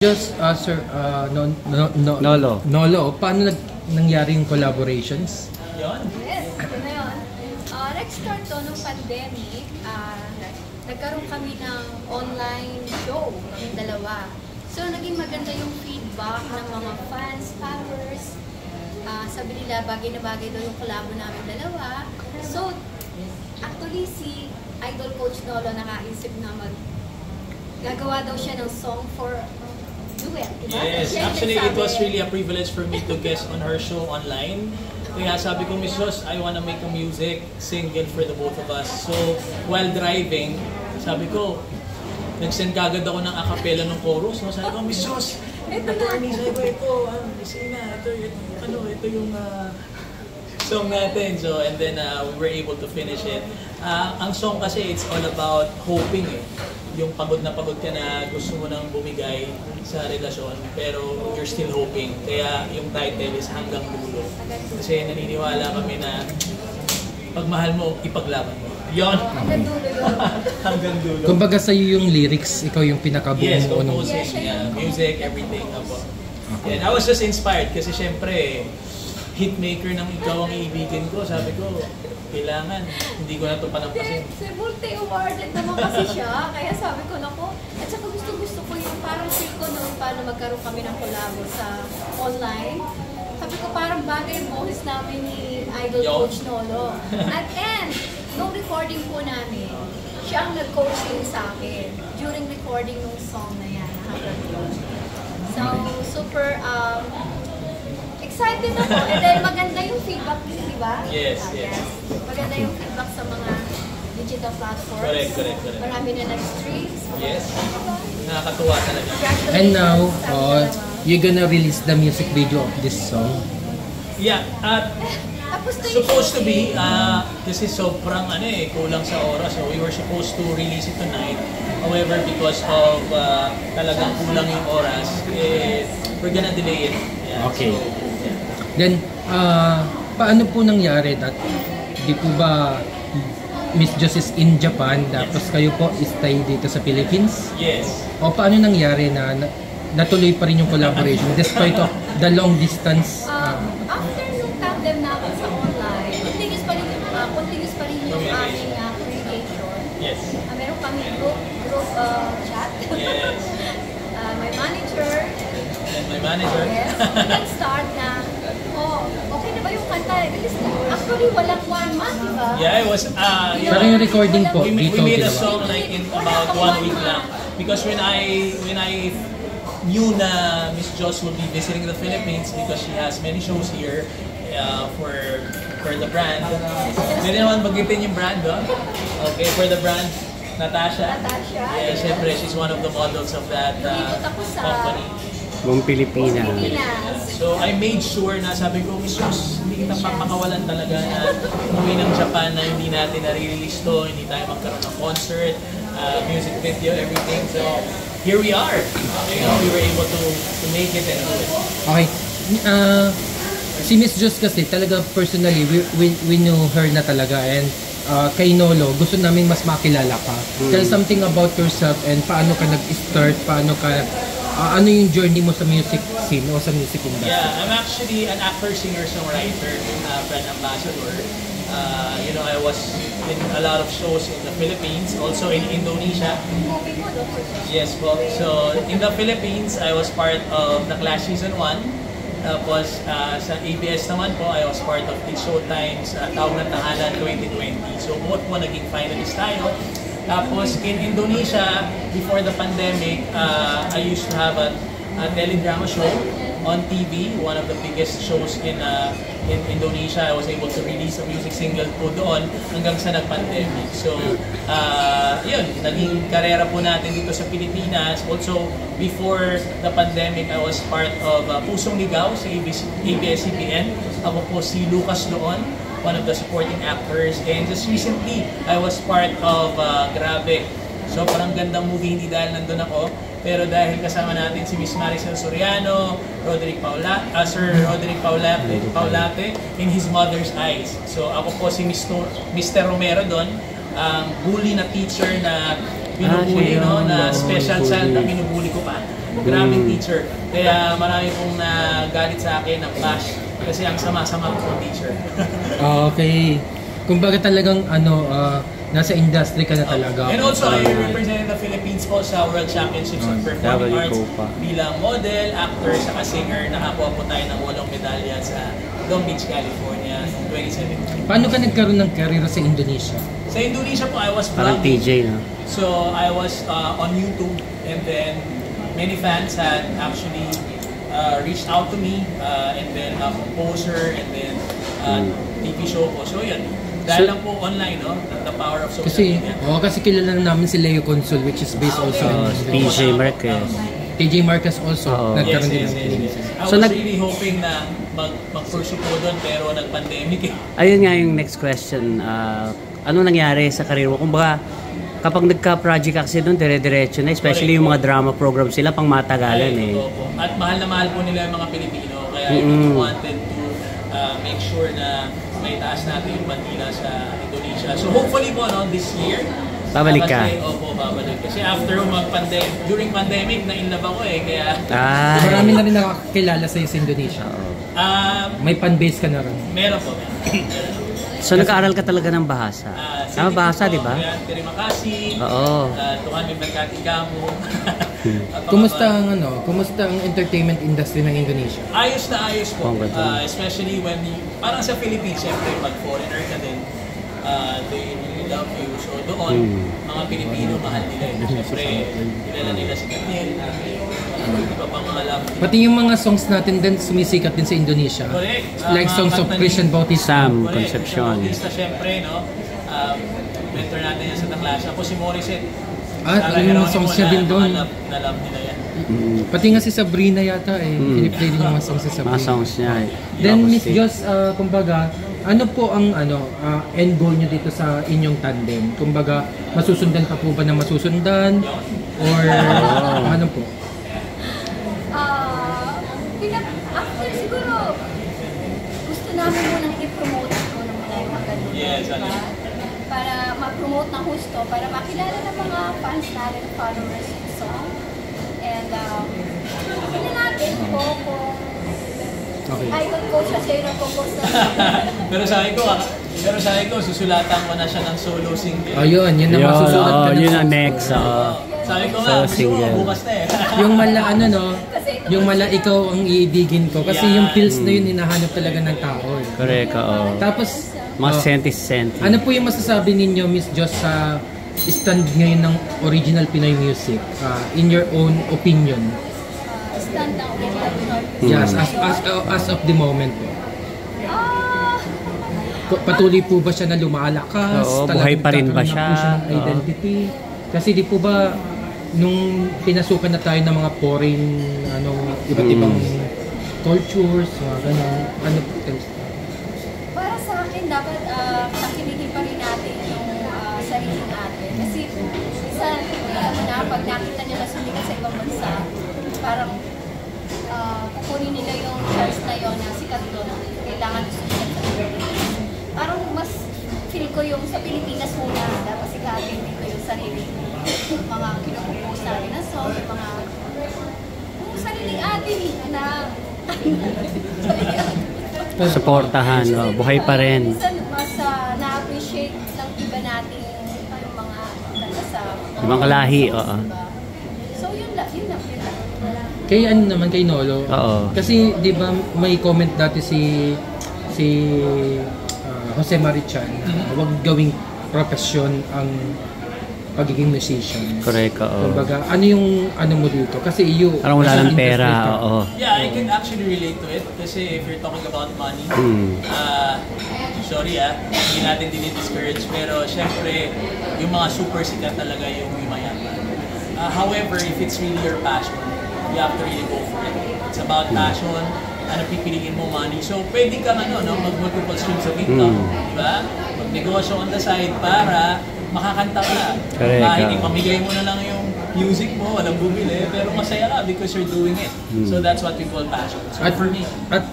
Just, sir, Nolo, paano nangyari yung collaborations? Yes, ito na yun. Nag-start to nung pandemic. Nagkaroon kami ng online show, kami dalawa. So, naging maganda yung feedback ng mga fans, followers. Sabi nila, bagay na bagay daw yung collabo namin dalawa. So, actually, si Idol Coach Nolo nakaisip na gagawa daw siya ng song for duet, diba? Yes, actually it was really a privilege for me to guest on her show online. Kaya sabi ko, Miss Jos, I wanna make a music single for the both of us. So, while driving, sabi ko, nag-send kagad ako ng acapella ng chorus. No? Sabi ko, Miss Jos, attorney, sabi ko, ito yung song natin. So, and then we were able to finish it. Ang song kasi, it's all about hoping eh. Yung pagod na pagod ka na gusto mo nang bumigay sa relasyon, pero you're still hoping. Kaya yung title is Hanggang Dulo. Kasi naniniwala kami na pag mahal mo, ipaglaban mo. Yon. Hanggang dulo yun. Hanggang dulo. Kumbaga sa'yo yung lyrics, ikaw yung pinakabuo yes, mo. Yes, music, everything. Okay. And I was just inspired kasi syempre, hitmaker ng Ikaw Ang Iibigin Ko, sabi ko, kailangan, hindi ko na ito panampasin. Si multi-awarded naman kasi siya, kaya sabi ko, naku, at saka gusto ko yung parang feel ko noon paano magkaroon kami ng collabo sa online. Sabi ko, parang bagay yung boses namin ni Idol Coach Nolo. At nung recording po namin, siya ang nag-coaching sa akin during recording ng song na yan. So, super excited ako. And then maganda yung feedback, di ba? Yes. Maganda yung feedback sa mga digital platforms. Correct. Marami na nag-streams. Yes. Nakakatuwa talaga. And now, you're gonna release the music video of this song? Yeah. Supposed to be, kasi sobrang kulang sa oras. So we were supposed to release it tonight. However, because of talagang kulang yung oras, we're gonna delay it. Yeah, okay. So, yeah. Then, paano po nangyari that di po ba Miss Jos is in Japan, tapos kayo po stay dito sa Philippines? Yes. O paano nangyari na natuloy pa rin yung collaboration despite of the long distance? After nung tandem namin sa online, continuous pa rin yung aming communication. Yes. Meron kami group chat. Yes. My manager. And my manager. Yes. Nag-start na, okay na ba yung kanta? Actually, walang 1 month, diba? Yeah, it was, Pero yung recording po, we dito made a ginawa. song like in about 1 week lang. Because when I knew na Miss Jos will be visiting the Philippines because she has many shows here for the brand. Pwede naman bagitin yung brand, no? Okay, for the brand, Natasha. Yeah, syempre, she's one of the models of that company. Buong Pilipinas. So I made sure na sabi ko, Miss Jos, hindi kita papakawalan talaga na umuwi ng Japan na hindi natin nare-release to, hindi tayo magkaroon ng concert, music video, everything. So here we are. We were able to make it and do it. Okay. Si Miss Jos kasi talaga personally, we knew her na talaga, and kay Nolo, gusto namin mas makilala ka. Tell something about yourself and paano ka nag-start, ano yung journey mo sa music scene o sa music industry? Yeah, I'm actually an actor, singer, songwriter, brand ambassador. I was in a lot of shows in the Philippines, also in Indonesia. Yes po. So, in the Philippines, I was part of The Clash Season 1. Tapos, sa ABS naman po, I was part of the Showtime's Tawag ng Tahanan 2020. So, both po naging finalist tayo. Tapos, in Indonesia, before the pandemic, I used to have a teledrama show on TV, one of the biggest shows in Indonesia. I was able to release a music single po doon hanggang sa nag-pandemic. So, yun, naging karera po natin dito sa Pilipinas. Also, before the pandemic, I was part of Pusong Ligaw sa ABS-CBN. Ako po si Lucas doon, one of the supporting actors. And just recently, I was part of Grabe. So, parang gandang movie, hindi dahil nandun ako. Pero dahil kasama natin si Miss Maricel Soriano, Sir Roderick Paulate, in His Mother's Eyes. So, ako po si Mr. Romero doon, bully na teacher na binubuli, na special child na binubuli ko pa. Grabe teacher. Kaya marami pong nagalit sa akin ng bash kasi ang sama-sama kong teacher. Okay. Kumbaga talagang nasa industry ka na talaga. And also, I represented the Philippines po sa World Championships of Performing Arts bilang model, actor, saka singer. Nakakuha po tayo ng 8 medalya sa Long Beach, California noong 2017. Paano ka nagkaroon ng career sa Indonesia? Sa Indonesia po, I was Parang vlogging. TJ, no? So, I was on YouTube and then many fans had actually reached out to me and then a composer and then TV show po. So, yun. Dahil lang po online, no? The power of social media. Kasi kilala na namin si Leo Consul, which is based also in TJ Marquez. TJ Marquez also, nagkaroon din ng I was really hoping na mag-pursue po doon pero nag-pandemic eh. Ayun nga yung next question. Ano nangyari sa career mo? Kumbaga, kapag nagka-project kasi doon, dire-diretso na. Especially yung mga drama program sila, pang matagalan eh. At mahal na mahal po nila yung mga Pilipino. Kaya we wanted to make sure na may taas natin yung bandila sa Indonesia. So hopefully po, this year, babalik ka? Opo, babalik. Kasi after during pandemic, na-inlove ako eh. Kaya... Marami na rin nakakilala sa'yo sa Indonesia. May fan-base ka na rin. Meron po. So nag-aaral ka talaga ng bahasa? Bahasa, di ba? Terima kasih. Oo. Tuhan may berkati kamu. Kumusta ang entertainment industry ng Indonesia? Ayos na ayos po. Especially when parang sa Philippines, syempre, pag foreigner ka din, they really love you. So doon, mga Pilipino, mahal nila eh. Syempre, kilala nila si Daniel. Iba pang mga love. Pati yung mga songs natin din, sumisikat din sa Indonesia. Correct. Like songs of Christian Bautista. Sam Concepcion. Bautista, syempre, no? Mentor natin yan sa Taklasya. Ako si Morissette. Yung mga songs niya din doon. Na love nila yan. Pati nga si Sabrina yata eh. Piniplay din yung mga songs si Sabrina. Mga songs niya eh. Then Miss Jos, kumbaga, ano po ang end goal niyo dito sa inyong tandem? Kumbaga, masusundan pa po ba na masusundan? Or ano po? After siguro, gusto namin munang i-promote ko ng mga yung mga ganun. Yes, para ma-promote ng husto, para makilala ng mga fans natin, followers yung song. And, hindi natin po kung idol ko siya sa'yo nag-compose na. Pero sabi ko, susulatan ko na siya ng solo single. Ayun, yun na masusulat ka na. Yun ang next. Sabi ko nga, bukas na eh. Yung yung mala ikaw ang iibigin ko. Kasi yung feels na yun, hinahanap talaga ng tao. Correct, Tapos, mga senti-senti. ano po yung masasabi ninyo, Miss Jos, sa stand ngayon ng original Pinoy music? In your own opinion? Stand ng original Pinoy. Yes, as of the moment po. Patuloy po ba siya na lumalakas? Oo, buhay pa rin ba Talagang siya? nagkakaroon na po siya ng identity? Kasi di po ba, nung pinasukan na tayo ng mga foreign, iba't ibang cultures, mga ganun, ano po? Para sa akin, dapat pakinggan pa rin natin yung sarili natin. Kasi pag nakita nyo na sumikat sa ibang bansa, parang kukunin nila yung chance na yun na sikat doon, kailangan sumikat sa Pilipinas. Parang mas feel ko yung sa Pilipinas muna, dapat sikatin dito yung sarili. Mga kinukumpose natin na song, mga sariling atin na Suportahan, buhay pa rin. Minsan mas na-appreciate ng iba natin yung mga sa Ibang lahi, oo. So yun lang. Kay naman, kay Nolo. Oo. Kasi di ba may comment dati si Jose Marichan na huwag gawing profesyon ang pagiging musician. Correct, oo. Kumbaga, ano yung mo dito? Kasi parang wala ng pera, oo. Yeah, I can actually relate to it. Kasi if you're talking about money, sorry hindi natin dinidiscourage. Pero syempre, yung mga super sikat talaga yung mayaman. However, if it's really your passion, you have to really go for it. It's about passion, pipiliin mo money. So, pwede kang mag-multiple streams of income, di ba? Magnegosyo on the side para makakanta ka. Kahit ipamigay mo na lang yung music mo, walang bumili, pero masaya ka because you're doing it. So, that's what we call passion. So, for me, at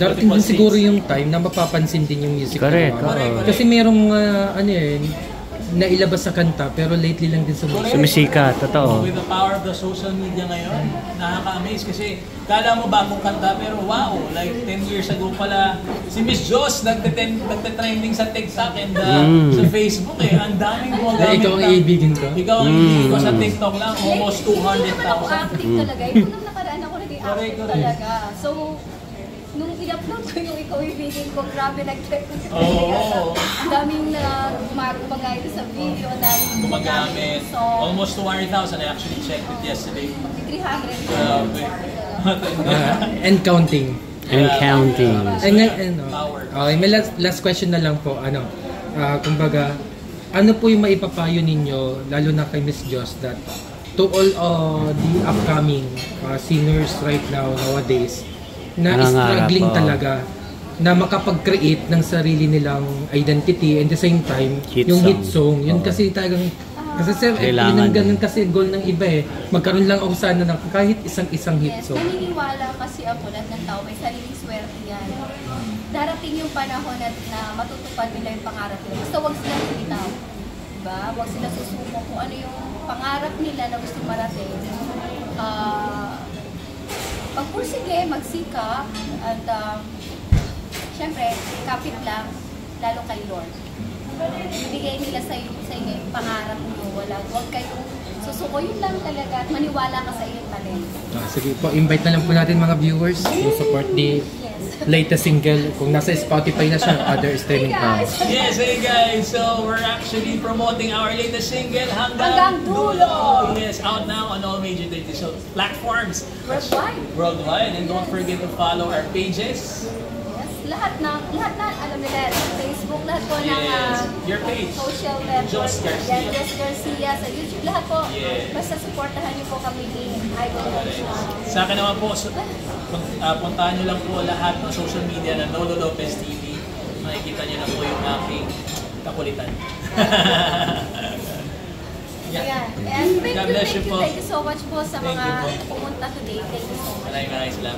darating din siguro yung time na mapapansin din yung music. Correct. Kasi merong nailabas sa kanta, pero lately lang din sumisikat. Sumisikat, totoo. With the power of the social media ngayon, nakaka-amaze kasi kala mo bagong kanta pero wow, like 10 years ago pala si Miss Joss nagte-trending sa TikTok and sa Facebook eh. Ang daming mo gamit. Ikaw ang iibigin ko? Ikaw ang iibigin ko sa TikTok lang, almost Hindi naman ako 200,000. active talaga. Ito nung nakaraan ako naging active talaga. So, nung i-upload ko yung ikaw ibigin ko, grabe Oo. Ang daming na gumagaya sa video, ang daming Gumagamit. So, Almost 200,000. I actually checked it yesterday. 300. Grabe. And counting. And counting. Power. Okay, may last question na lang po. Kumbaga, ano po yung maipapayo ninyo, lalo na kay Miss Joss, that to all the upcoming singers right now, nowadays, na struggling talaga na makapag-create ng sarili nilang identity and the same time yung hit song. Yun kasi talagang kasi sir, yun ang ganun kasi goal ng iba eh. Magkaroon lang ako sana ng kahit isang hit song. Naniniwala kasi ako lahat ng tao may sariling swerte yan. Darating yung panahon na matutupad nila yung pangarap nila. Basta huwag silang bumitaw. Diba? Huwag sila susuko kung ano yung pangarap nila na gusto marating. Pagpursige, magsikap, at syempre, kapit lang, lalo kay Lord. Ibigay nila sa inyo yung pangarap nyo. Huwag kayong susuko, yun lang talaga at maniwala ka sa iyong talent. Sige po, invite na lang po natin mga viewers to support the latest single kung nasa Spotify na siya, other streaming platforms. Yes, hey guys! So, we're actually promoting our latest single, Hanggang Dulo! Yes, out now on all major digital platforms. Worldwide. And don't forget to follow our pages. Lahat na, alam nila, Facebook, lahat po ng your page. social network. Joss Garcia. Joss Garcia sa YouTube, lahat po. Yes. Basta supportahan niyo po kami ni Idol Nation. Sa akin naman po, puntahan nyo lang po lahat ng social media na Nolo Lopez TV. Makikita nyo na po yung aking kakulitan. Yeah. And God bless you po. Thank you so much po sa mga pumunta today. Thank you so much. Maraming salamat.